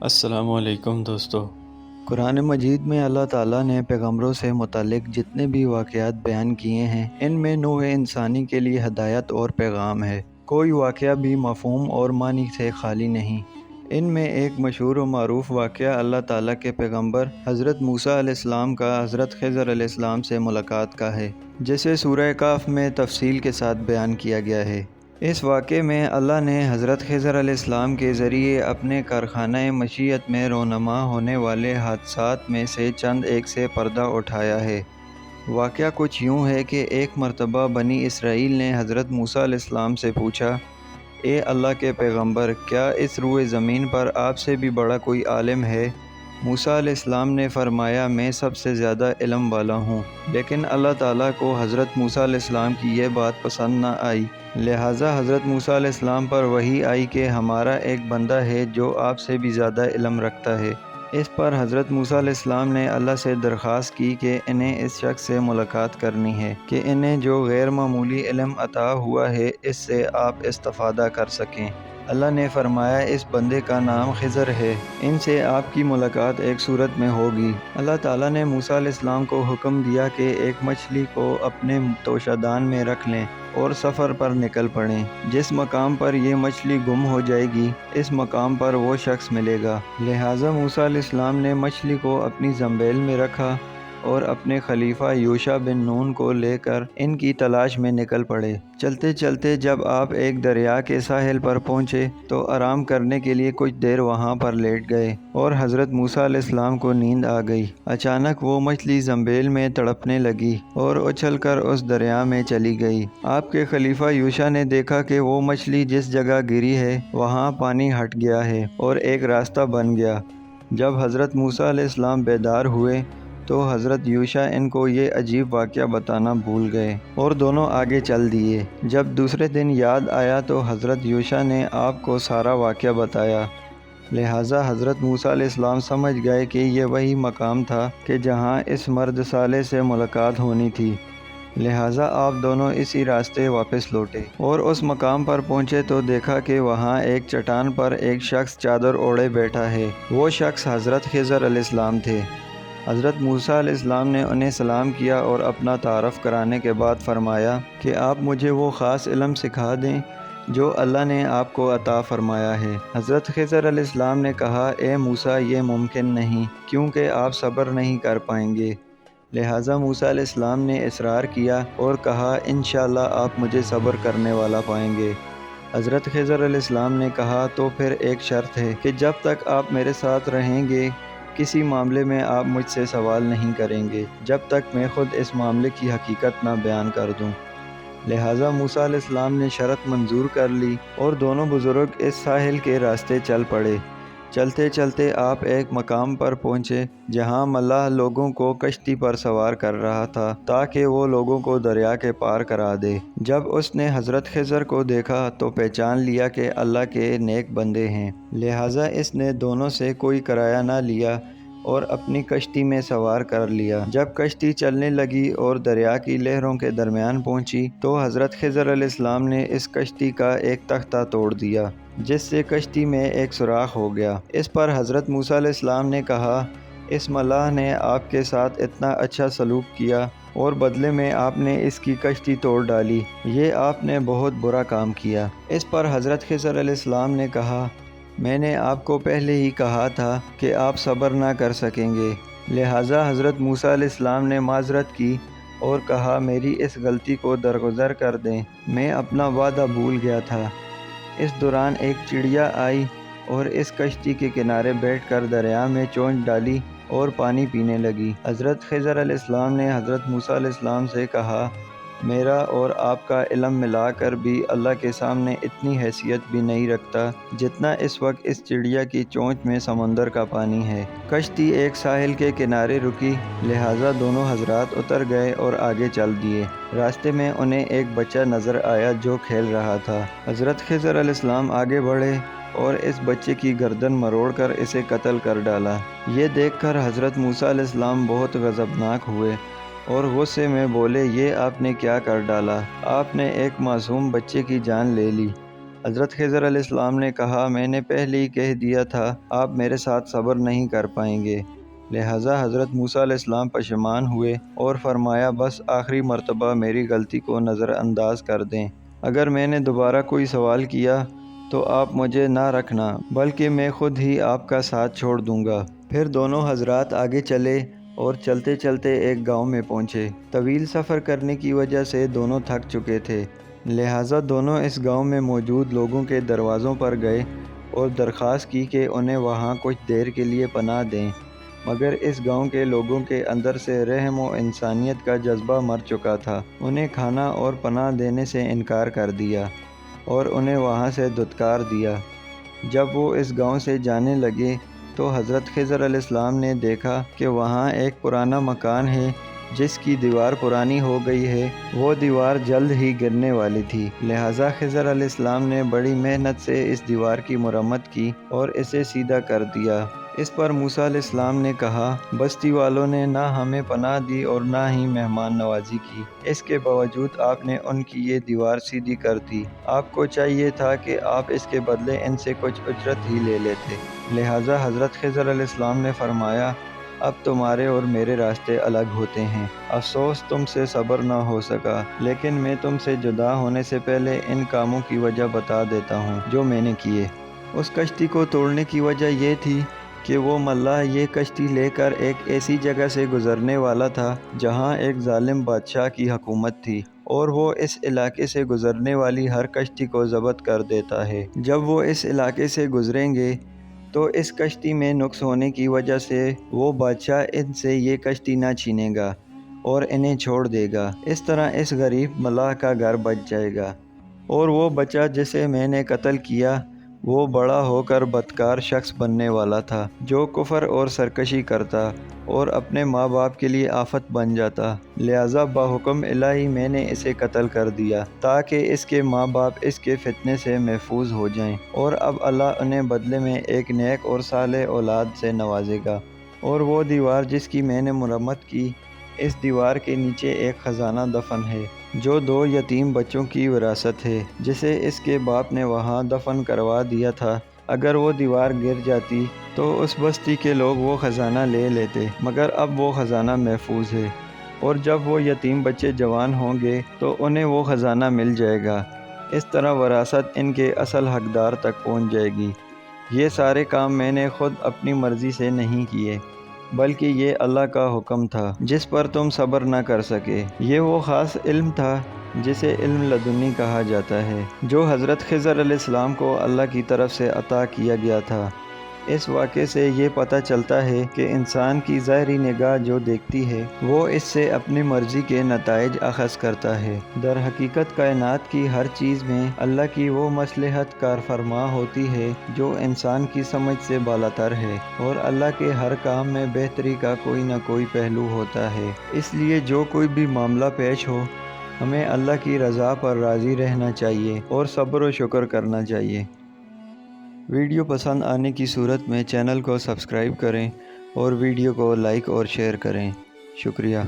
السلام علیکم دوستو۔ قرآن مجید میں اللہ تعالیٰ نے پیغمبروں سے متعلق جتنے بھی واقعات بیان کیے ہیں، ان میں نوع انسانی کے لیے ہدایت اور پیغام ہے۔ کوئی واقعہ بھی مفہوم اور معنی سے خالی نہیں۔ ان میں ایک مشہور و معروف واقعہ اللہ تعالیٰ کے پیغمبر حضرت موسیٰ علیہ السلام کا حضرت خضر علیہ السلام سے ملاقات کا ہے، جسے سورہ کہف میں تفصیل کے ساتھ بیان کیا گیا ہے۔ اس واقعے میں اللہ نے حضرت خضر علیہ السلام کے ذریعے اپنے کارخانہ مشیت میں رونما ہونے والے حادثات میں سے چند ایک سے پردہ اٹھایا ہے۔ واقعہ کچھ یوں ہے کہ ایک مرتبہ بنی اسرائیل نے حضرت موسیٰ علیہ السلام سے پوچھا، اے اللہ کے پیغمبر، کیا اس روئے زمین پر آپ سے بھی بڑا کوئی عالم ہے؟ موسیٰ علیہ السلام نے فرمایا، میں سب سے زیادہ علم والا ہوں۔ لیکن اللہ تعالیٰ کو حضرت موسیٰ علیہ السلام کی یہ بات پسند نہ آئی، لہٰذا حضرت موسیٰ علیہ السلام پر وحی آئی کہ ہمارا ایک بندہ ہے جو آپ سے بھی زیادہ علم رکھتا ہے۔ اس پر حضرت موسیٰ علیہ السلام نے اللہ سے درخواست کی کہ انہیں اس شخص سے ملاقات کرنی ہے کہ انہیں جو غیر معمولی علم عطا ہوا ہے اس سے آپ استفادہ کر سکیں۔ اللہ نے فرمایا، اس بندے کا نام خضر ہے، ان سے آپ کی ملاقات ایک صورت میں ہوگی۔ اللہ تعالیٰ نے موسیٰ علیہ السلام کو حکم دیا کہ ایک مچھلی کو اپنے توشہ دان میں رکھ لیں اور سفر پر نکل پڑیں۔ جس مقام پر یہ مچھلی گم ہو جائے گی، اس مقام پر وہ شخص ملے گا۔ لہٰذا موسیٰ علیہ السلام نے مچھلی کو اپنی زنبیل میں رکھا اور اپنے خلیفہ یوشع بن نون کو لے کر ان کی تلاش میں نکل پڑے۔ چلتے چلتے جب آپ ایک دریا کے ساحل پر پہنچے تو آرام کرنے کے لیے کچھ دیر وہاں پر لیٹ گئے اور حضرت موسیٰ علیہ السلام کو نیند آ گئی۔ اچانک وہ مچھلی زنبیل میں تڑپنے لگی اور اچھل کر اس دریا میں چلی گئی۔ آپ کے خلیفہ یوشع نے دیکھا کہ وہ مچھلی جس جگہ گری ہے وہاں پانی ہٹ گیا ہے اور ایک راستہ بن گیا۔ جب حضرت موسیٰ علیہ السلام بیدار ہوئے تو حضرت یوشع ان کو یہ عجیب واقعہ بتانا بھول گئے اور دونوں آگے چل دیے۔ جب دوسرے دن یاد آیا تو حضرت یوشع نے آپ کو سارا واقعہ بتایا، لہٰذا حضرت موسیٰ علیہ السلام سمجھ گئے کہ یہ وہی مقام تھا کہ جہاں اس مرد صالح سے ملاقات ہونی تھی، لہٰذا آپ دونوں اسی راستے واپس لوٹے اور اس مقام پر پہنچے تو دیکھا کہ وہاں ایک چٹان پر ایک شخص چادر اوڑھے بیٹھا ہے۔ وہ شخص حضرت خضر علیہ السلام تھے۔ حضرت موسیٰ علیہ السلام نے انہیں سلام کیا اور اپنا تعارف کرانے کے بعد فرمایا کہ آپ مجھے وہ خاص علم سکھا دیں جو اللہ نے آپ کو عطا فرمایا ہے۔ حضرت خضر علیہ السلام نے کہا، اے موسیٰ، یہ ممکن نہیں، کیونکہ آپ صبر نہیں کر پائیں گے۔ لہٰذا موسیٰ علیہ السلام نے اصرار کیا اور کہا، انشاءاللہ آپ مجھے صبر کرنے والا پائیں گے۔ حضرت خضر علیہ السلام نے کہا، تو پھر ایک شرط ہے کہ جب تک آپ میرے ساتھ رہیں گے کسی معاملے میں آپ مجھ سے سوال نہیں کریں گے جب تک میں خود اس معاملے کی حقیقت نہ بیان کر دوں۔ لہٰذا موسیٰ علیہ السلام نے شرط منظور کر لی اور دونوں بزرگ اس ساحل کے راستے چل پڑے۔ چلتے چلتے آپ ایک مقام پر پہنچے جہاں ملاح لوگوں کو کشتی پر سوار کر رہا تھا تاکہ وہ لوگوں کو دریا کے پار کرا دے۔ جب اس نے حضرت خضر کو دیکھا تو پہچان لیا کہ اللہ کے نیک بندے ہیں، لہٰذا اس نے دونوں سے کوئی کرایہ نہ لیا اور اپنی کشتی میں سوار کر لیا۔ جب کشتی چلنے لگی اور دریا کی لہروں کے درمیان پہنچی تو حضرت خضر علیہ السلام نے اس کشتی کا ایک تختہ توڑ دیا جس سے کشتی میں ایک سوراخ ہو گیا۔ اس پر حضرت موسیٰ علیہ السلام نے کہا، اس ملاح نے آپ کے ساتھ اتنا اچھا سلوک کیا اور بدلے میں آپ نے اس کی کشتی توڑ ڈالی، یہ آپ نے بہت برا کام کیا۔ اس پر حضرت خضر علیہ السلام نے کہا، میں نے آپ کو پہلے ہی کہا تھا کہ آپ صبر نہ کر سکیں گے۔ لہٰذا حضرت موسیٰ علیہ السلام نے معذرت کی اور کہا، میری اس غلطی کو درگزر کر دیں، میں اپنا وعدہ بھول گیا تھا۔ اس دوران ایک چڑیا آئی اور اس کشتی کے کنارے بیٹھ کر دریا میں چونچ ڈالی اور پانی پینے لگی۔ حضرت خضر علیہ السلام نے حضرت موسیٰ علیہ السلام سے کہا، میرا اور آپ کا علم ملا کر بھی اللہ کے سامنے اتنی حیثیت بھی نہیں رکھتا جتنا اس وقت اس چڑیا کی چونچ میں سمندر کا پانی ہے۔ کشتی ایک ساحل کے کنارے رکی، لہٰذا دونوں حضرات اتر گئے اور آگے چل دیے۔ راستے میں انہیں ایک بچہ نظر آیا جو کھیل رہا تھا۔ حضرت خضر علیہ السلام آگے بڑھے اور اس بچے کی گردن مروڑ کر اسے قتل کر ڈالا۔ یہ دیکھ کر حضرت موسیٰ علیہ السلام بہت غضبناک ہوئے اور غصے میں بولے، یہ آپ نے کیا کر ڈالا؟ آپ نے ایک معصوم بچے کی جان لے لی۔ حضرت خضر علیہ السلام نے کہا میں نے پہلے ہی کہہ دیا تھا آپ میرے ساتھ صبر نہیں کر پائیں گے۔ لہٰذا حضرت موسیٰ علیہ السلام پشیمان ہوئے اور فرمایا بس آخری مرتبہ میری غلطی کو نظر انداز کر دیں۔ اگر میں نے دوبارہ کوئی سوال کیا تو آپ مجھے نہ رکھنا بلکہ میں خود ہی آپ کا ساتھ چھوڑ دوں گا۔ پھر دونوں حضرات آگے چلے اور چلتے چلتے ایک گاؤں میں پہنچے۔ طویل سفر کرنے کی وجہ سے دونوں تھک چکے تھے، لہٰذا دونوں اس گاؤں میں موجود لوگوں کے دروازوں پر گئے اور درخواست کی کہ انہیں وہاں کچھ دیر کے لیے پناہ دیں، مگر اس گاؤں کے لوگوں کے اندر سے رحم و انسانیت کا جذبہ مر چکا تھا۔ انہیں کھانا اور پناہ دینے سے انکار کر دیا اور انہیں وہاں سے دھتکار دیا۔ جب وہ اس گاؤں سے جانے لگے تو حضرت خضر علیہ السلام نے دیکھا کہ وہاں ایک پرانا مکان ہے جس کی دیوار پرانی ہو گئی ہے، وہ دیوار جلد ہی گرنے والی تھی۔ لہٰذا خضر علیہ السلام نے بڑی محنت سے اس دیوار کی مرمت کی اور اسے سیدھا کر دیا۔ اس پر موسیٰ علیہ السلام نے کہا بستی والوں نے نہ ہمیں پناہ دی اور نہ ہی مہمان نوازی کی، اس کے باوجود آپ نے ان کی یہ دیوار سیدھی کر دی۔ آپ کو چاہیے تھا کہ آپ اس کے بدلے ان سے کچھ اجرت ہی لے لیتے۔ لہٰذا حضرت خضر علیہ السلام نے فرمایا اب تمہارے اور میرے راستے الگ ہوتے ہیں، افسوس تم سے صبر نہ ہو سکا، لیکن میں تم سے جدا ہونے سے پہلے ان کاموں کی وجہ بتا دیتا ہوں جو میں نے کیے۔ اس کشتی کو توڑنے کی وجہ یہ تھی کہ وہ ملاح یہ کشتی لے کر ایک ایسی جگہ سے گزرنے والا تھا جہاں ایک ظالم بادشاہ کی حکومت تھی، اور وہ اس علاقے سے گزرنے والی ہر کشتی کو ضبط کر دیتا ہے۔ جب وہ اس علاقے سے گزریں گے تو اس کشتی میں نقص ہونے کی وجہ سے وہ بادشاہ ان سے یہ کشتی نہ چھینے گا اور انہیں چھوڑ دے گا۔ اس طرح اس غریب ملاح کا گھر بچ جائے گا، اور وہ بچہ جسے میں نے قتل کیا وہ بڑا ہو کر بدکار شخص بننے والا تھا جو کفر اور سرکشی کرتا اور اپنے ماں باپ کے لیے آفت بن جاتا۔ لہٰذا بحکم الہی میں نے اسے قتل کر دیا تاکہ اس کے ماں باپ اس کے فتنے سے محفوظ ہو جائیں، اور اب اللہ انہیں بدلے میں ایک نیک اور صالح اولاد سے نوازے گا۔ اور وہ دیوار جس کی میں نے مرمت کی، اس دیوار کے نیچے ایک خزانہ دفن ہے جو 2 یتیم بچوں کی وراثت ہے جسے اس کے باپ نے وہاں دفن کروا دیا تھا۔ اگر وہ دیوار گر جاتی تو اس بستی کے لوگ وہ خزانہ لے لیتے، مگر اب وہ خزانہ محفوظ ہے، اور جب وہ یتیم بچے جوان ہوں گے تو انہیں وہ خزانہ مل جائے گا۔ اس طرح وراثت ان کے اصل حقدار تک پہنچ جائے گی۔ یہ سارے کام میں نے خود اپنی مرضی سے نہیں کیے، بلکہ یہ اللہ کا حکم تھا جس پر تم صبر نہ کر سکے۔ یہ وہ خاص علم تھا جسے علم لدنی کہا جاتا ہے، جو حضرت خضر علیہ السلام کو اللہ کی طرف سے عطا کیا گیا تھا۔ اس واقعے سے یہ پتہ چلتا ہے کہ انسان کی ظاہری نگاہ جو دیکھتی ہے وہ اس سے اپنی مرضی کے نتائج اخذ کرتا ہے۔ در حقیقت کائنات کی ہر چیز میں اللہ کی وہ مصلحت کار فرما ہوتی ہے جو انسان کی سمجھ سے بالاتر ہے، اور اللہ کے ہر کام میں بہتری کا کوئی نہ کوئی پہلو ہوتا ہے۔ اس لیے جو کوئی بھی معاملہ پیش ہو ہمیں اللہ کی رضا پر راضی رہنا چاہیے اور صبر و شکر کرنا چاہیے۔ ویڈیو پسند آنے کی صورت میں چینل کو سبسکرائب کریں اور ویڈیو کو لائک اور شیئر کریں۔ شکریہ۔